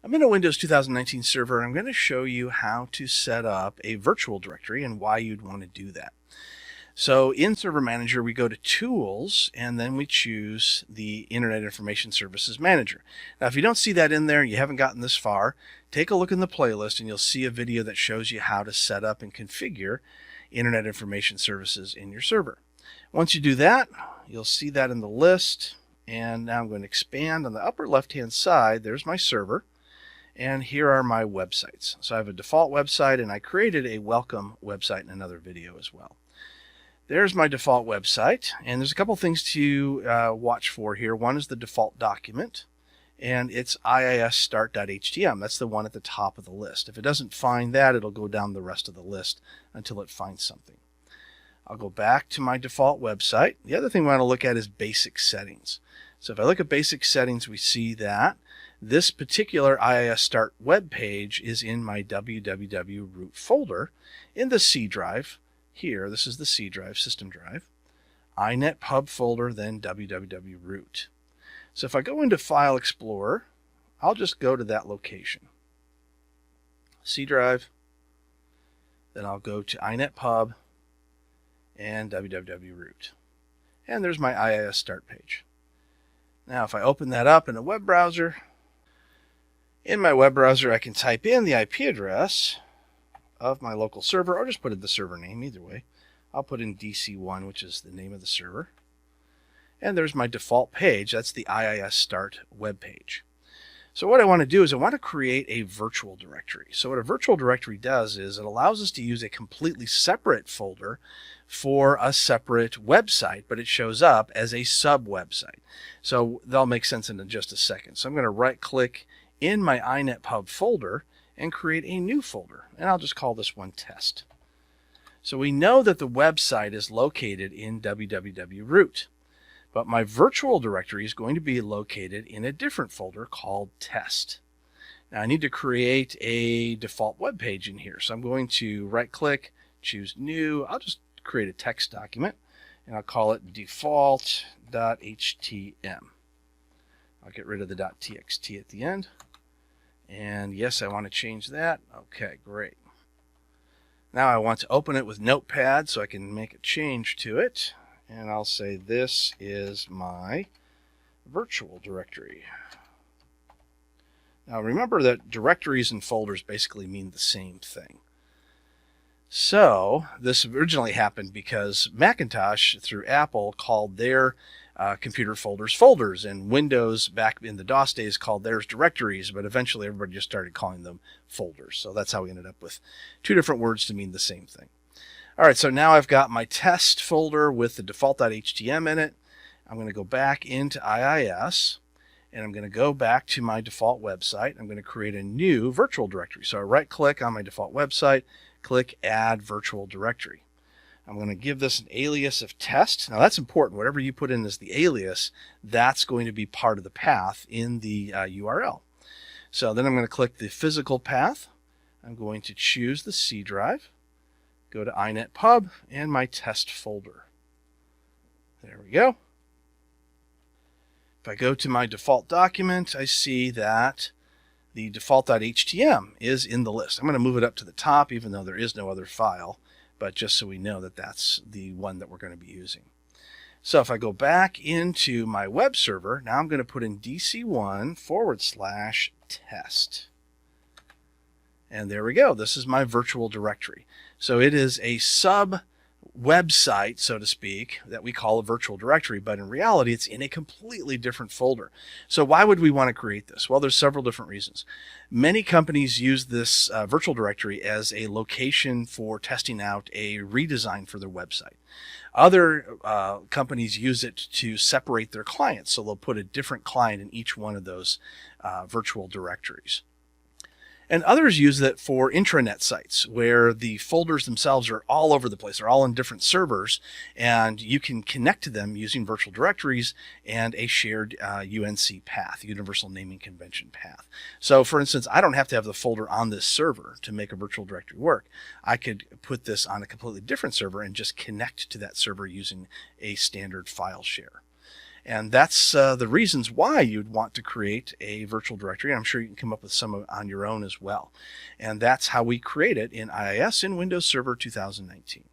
I'm in a Windows 2019 server, and I'm going to show you how to set up a virtual directory and why you'd want to do that. So in Server Manager, we go to Tools, and then we choose the Internet Information Services Manager. Now, if you don't see that in there, you haven't gotten this far, take a look in the playlist, and you'll see a video that shows you how to set up and configure Internet Information Services in your server. Once you do that, you'll see that in the list, and now I'm going to expand on the upper left-hand side. There's my server. And here are my websites. So I have a default website, and I created a welcome website in another video as well. There's my default website, and there's a couple things to watch for here. One is the default document, and it's Iis Start.htm. That's the one at the top of the list. If it doesn't find that, it'll go down the rest of the list until it finds something. I'll go back to my default website. The other thing we want to look at is basic settings. So if I look at basic settings, we see that this particular Iis Start web page is in my www root folder in the C drive. Here, this is the C drive, system drive, iNet pub folder, then www root. So if I go into File Explorer, I'll just go to that location. C drive, then I'll go to iNet pub and www root. And there's my Iis Start page. Now if I open that up in a web browser, in my web browser, I can type in the IP address of my local server, or just put in the server name, either way. I'll put in DC1, which is the name of the server. And there's my default page. That's the Iis Start web page. So what I want to do is I want to create a virtual directory. So what a virtual directory does is it allows us to use a completely separate folder for a separate website, but it shows up as a sub-website. So that'll make sense in just a second. So I'm going to right-click in my iNet pub folder and create a new folder, and I'll just call this one test. So we know that the website is located in www root, but my virtual directory is going to be located in a different folder called test. Now I need to create a default web page in here, so I'm going to right click, choose new. I'll just create a text document, and I'll call it default.htm. I'll get rid of the .txt at the end. And yes, I want to change that. Okay, great. Now I want to open it with Notepad so I can make a change to it. And I'll say this is my virtual directory. Now remember that directories and folders basically mean the same thing. So this originally happened because Macintosh, through Apple, called their computer folders, and Windows back in the DOS days called theirs directories, but eventually everybody just started calling them folders. So that's how we ended up with two different words to mean the same thing. All right, so now I've got my test folder with the default.htm in it. I'm going to go back into Iis, and I'm going to go back to my default website. I'm going to create a new virtual directory. So I right-click on my default website, click Add Virtual Directory. I'm going to give this an alias of test. Now that's important. Whatever you put in as the alias, that's going to be part of the path in the URL. So then I'm going to click the physical path. I'm going to choose the C drive, go to iNet pub, and my test folder. There we go. If I go to my default document, I see that the default.htm is in the list. I'm going to move it up to the top, even though there is no other file, but just so we know that that's the one that we're going to be using. So if I go back into my web server, now I'm going to put in DC1/test. And there we go. This is my virtual directory. So it is a sub website, so to speak, that we call a virtual directory, but in reality it's in a completely different folder. So why would we want to create this? Well, there's several different reasons. Many companies use this virtual directory as a location for testing out a redesign for their website. Other companies use it to separate their clients, so they'll put a different client in each one of those virtual directories. And others use it for intranet sites where the folders themselves are all over the place. They're all in different servers, and you can connect to them using virtual directories and a shared UNC path, Universal Naming Convention path. So for instance, I don't have to have the folder on this server to make a virtual directory work. I could put this on a completely different server and just connect to that server using a standard file share. And that's the reasons why you'd want to create a virtual directory. I'm sure you can come up with some on your own as well. And that's how we create it in IIS in Windows Server 2019.